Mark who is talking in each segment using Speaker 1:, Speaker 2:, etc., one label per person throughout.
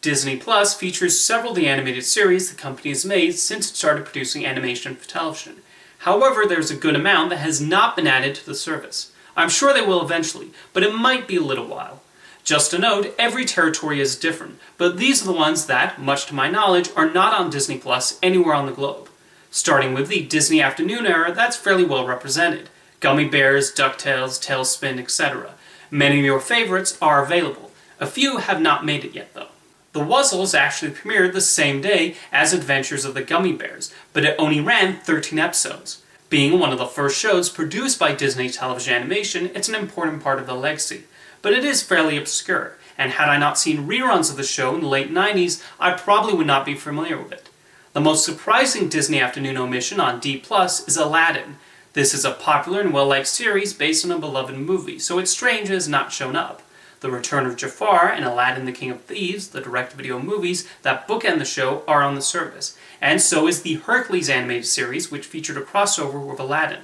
Speaker 1: Disney Plus features several of the animated series the company has made since it started producing animation for television. However, there's a good amount that has not been added to the service. I'm sure they will eventually, but it might be a little while. Just a note, every territory is different, but these are the ones that, much to my knowledge, are not on Disney Plus anywhere on the globe. Starting with the Disney Afternoon era, that's fairly well represented. Gummy Bears, DuckTales, Tailspin, etc. Many of your favorites are available. A few have not made it yet though. The Wuzzles actually premiered the same day as Adventures of the Gummy Bears, but it only ran 13 episodes. Being one of the first shows produced by Disney Television Animation, it's an important part of the legacy. But it is fairly obscure, and had I not seen reruns of the show in the late 90s, I probably would not be familiar with it. The most surprising Disney Afternoon omission on D+ is Aladdin. This is a popular and well-liked series based on a beloved movie, so it's strange it has not shown up. The Return of Jafar and Aladdin the King of Thieves, the direct-to-video movies that bookend the show, are on the service, and so is the Hercules animated series, which featured a crossover with Aladdin.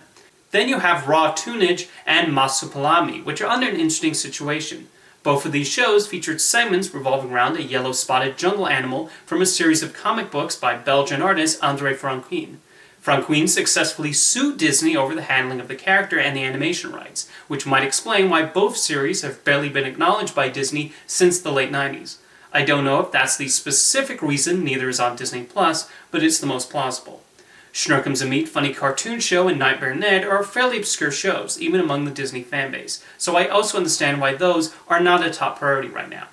Speaker 1: Then you have Raw Tunage and Masupalami, which are under an interesting situation. Both of these shows featured segments revolving around a yellow-spotted jungle animal from a series of comic books by Belgian artist André Franquin. Franquin successfully sued Disney over the handling of the character and the animation rights, which might explain why both series have barely been acknowledged by Disney since the late 90s. I don't know if that's the specific reason neither is on Disney+, but it's the most plausible. Shnerkums and Meat Funny Cartoon Show and Nightmare Ned are fairly obscure shows, even among the Disney fanbase, so I also understand why those are not a top priority right now.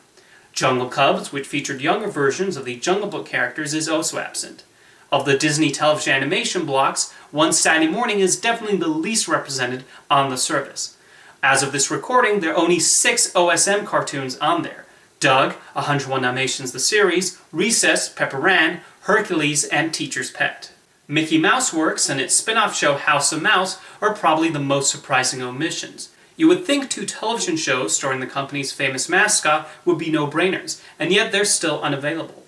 Speaker 1: Jungle Cubs, which featured younger versions of the Jungle Book characters, is also absent. Of the Disney television animation blocks, One Saturday Morning is definitely the least represented on the service. As of this recording, there are only 6 OSM cartoons on there. Doug, 101 Dalmatians the series, Recess, Pepper Ann, Hercules, and Teacher's Pet. Mickey Mouse Works and its spin-off show House of Mouse are probably the most surprising omissions. You would think 2 television shows starring the company's famous mascot would be no-brainers, and yet they're still unavailable.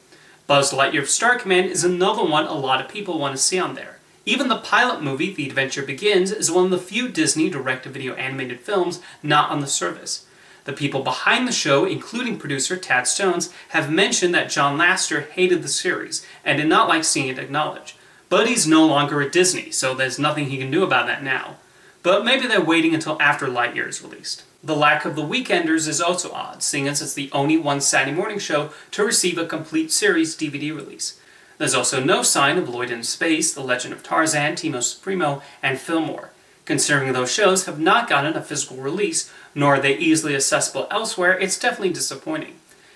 Speaker 1: Buzz Lightyear Star Command is another one a lot of people want to see on there. Even the pilot movie, The Adventure Begins, is one of the few Disney direct-to-video animated films not on the service. The people behind the show, including producer Tad Stones, have mentioned that John Lasseter hated the series and did not like seeing it acknowledged. But he's no longer at Disney, so there's nothing he can do about that now. But maybe they're waiting until after Lightyear is released. The lack of The Weekenders is also odd, seeing as it's the only One Saturday Morning show to receive a complete series DVD release. There's also no sign of Lloyd in Space, The Legend of Tarzan, Timo Supremo, and Fillmore. Considering those shows have not gotten a physical release, nor are they easily accessible elsewhere, it's definitely disappointing.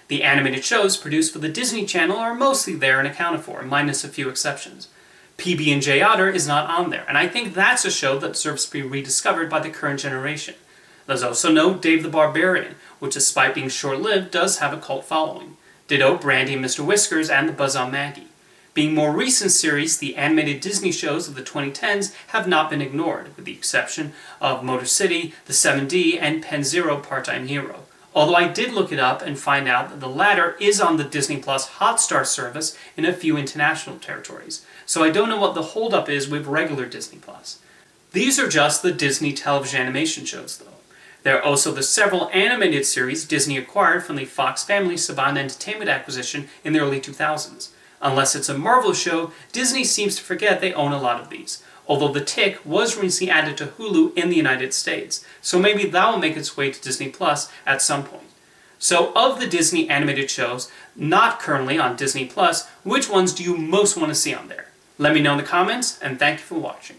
Speaker 1: The animated shows produced for the Disney Channel are mostly there and accounted for, minus a few exceptions. pb&j Otter is not on there, and I think that's a show that deserves to be rediscovered by the current generation. There's also no Dave the Barbarian, which despite being short-lived does have a cult following. Ditto Brandy and Mr. Whiskers and the Buzz on Maggie. Being more recent series, the animated Disney shows of the 2010s have not been ignored, with the exception of Motor City, The 7D, and Pen Zero Part-Time Hero. Although I did look it up and find out that the latter is on the Disney Plus Hotstar service in a few international territories, so I don't know what the holdup is with regular Disney Plus. These are just the Disney television animation shows, though. There are also the several animated series Disney acquired from the Fox Family Saban Entertainment acquisition in the early 2000s. Unless it's a Marvel show, Disney seems to forget they own a lot of these, although The Tick was recently added to Hulu in the United States, so maybe that will make its way to Disney Plus at some point. So of the Disney animated shows not currently on Disney Plus, which ones do you most want to see on there? Let me know in the comments, and thank you for watching.